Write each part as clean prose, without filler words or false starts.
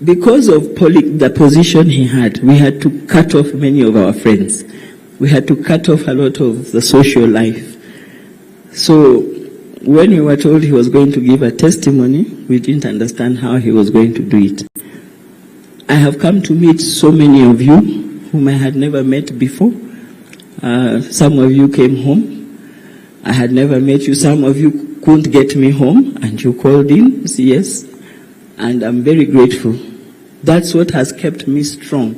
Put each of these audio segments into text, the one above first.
because of the position he had, we had to cut off many of our friends. We had to cut off a lot of the social life. So when we were told he was going to give a testimony, we didn't understand how he was going to do it. I have come to meet so many of you whom I had never met before. Some of you came home. I had never met you. Some of you couldn't get me home, and you called in, yes. And I'm very grateful. That's what has kept me strong.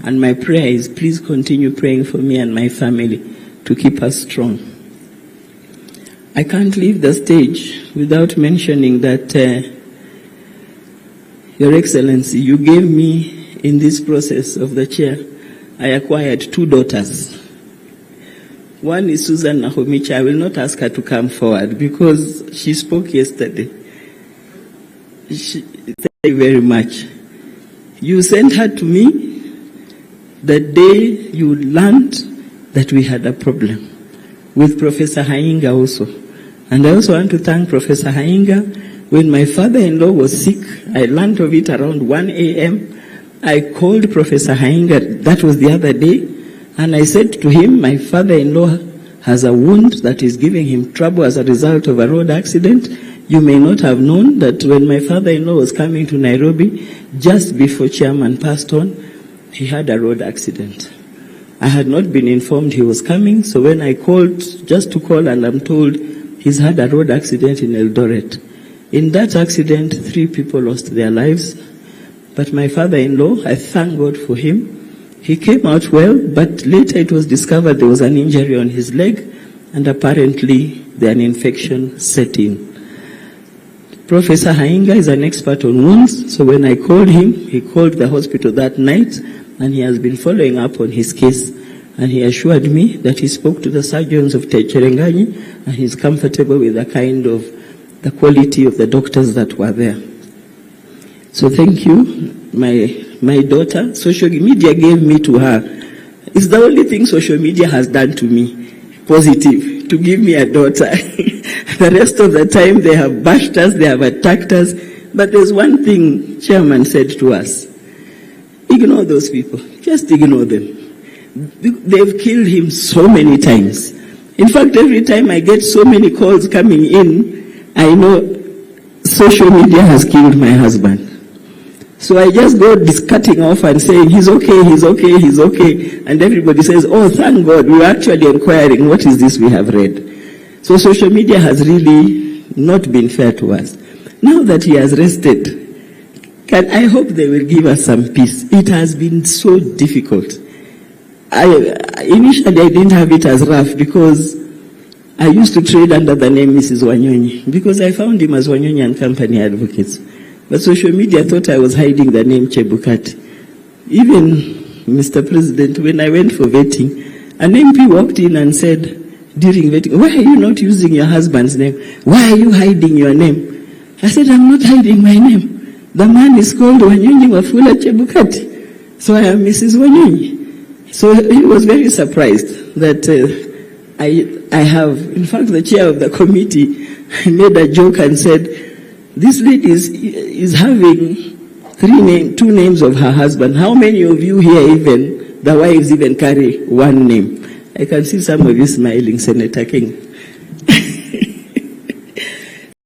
And my prayer is, please continue praying for me and my family to keep us strong. I can't leave the stage without mentioning that, Your Excellency, you gave me, in this process of the chair, I acquired 2 daughters. One is Susan Nahomicha. I will not ask her to come forward because she spoke yesterday. Thank you very much. You sent her to me the day you learned that we had a problem with Professor Hainga also. And I also want to thank Professor Hainga. When my father-in-law was sick, I learned of it around 1 a.m. I called Professor Hainga, that was the other day, and I said to him, my father-in-law has a wound that is giving him trouble as a result of a road accident. You may not have known that when my father-in-law was coming to Nairobi, just before Chairman passed on, he had a road accident. I had not been informed he was coming, so when I called, just to call, and I'm told he's had a road accident in Eldoret. In that accident, 3 people lost their lives. But my father-in-law, I thank God for him. He came out well, but later it was discovered there was an injury on his leg, and apparently an infection set in. Professor Hainga is an expert on wounds, so when I called him, he called the hospital that night, and he has been following up on his case. And he assured me that he spoke to the surgeons of Cherengani, and he's comfortable with the quality of the doctors that were there. So thank you. My daughter, social media gave me to her. It's the only thing social media has done to me, positive, to give me a daughter. The rest of the time they have bashed us, they have attacked us. But there's one thing Chairman said to us: ignore those people, just ignore them. They've killed him so many times. In fact, every time I get so many calls coming in, I know social media has killed my husband. So I just go cutting off and saying, he's okay, he's okay, he's okay. And everybody says, oh, thank God, we were actually inquiring, what is this we have read? So social media has really not been fair to us. Now that he has rested, I hope they will give us some peace. It has been so difficult. Initially, I didn't have it as rough because I used to trade under the name Mrs. Wanyonyi because I found him as Wanyonyi and Company Advocates. But social media thought I was hiding the name Chebukati. Even, Mr. President, when I went for vetting, an MP walked in and said, during vetting, why are you not using your husband's name? Why are you hiding your name? I said, I'm not hiding my name. The man is called Wanyonyi Wafula Chebukati. So I am Mrs. Wanyonyi. So he was very surprised that I have, in fact, the chair of the committee made a joke and said, this lady is having 2 names of her husband. How many of you here even, the wives even carry 1 name? I can see some of you smiling, Senator King.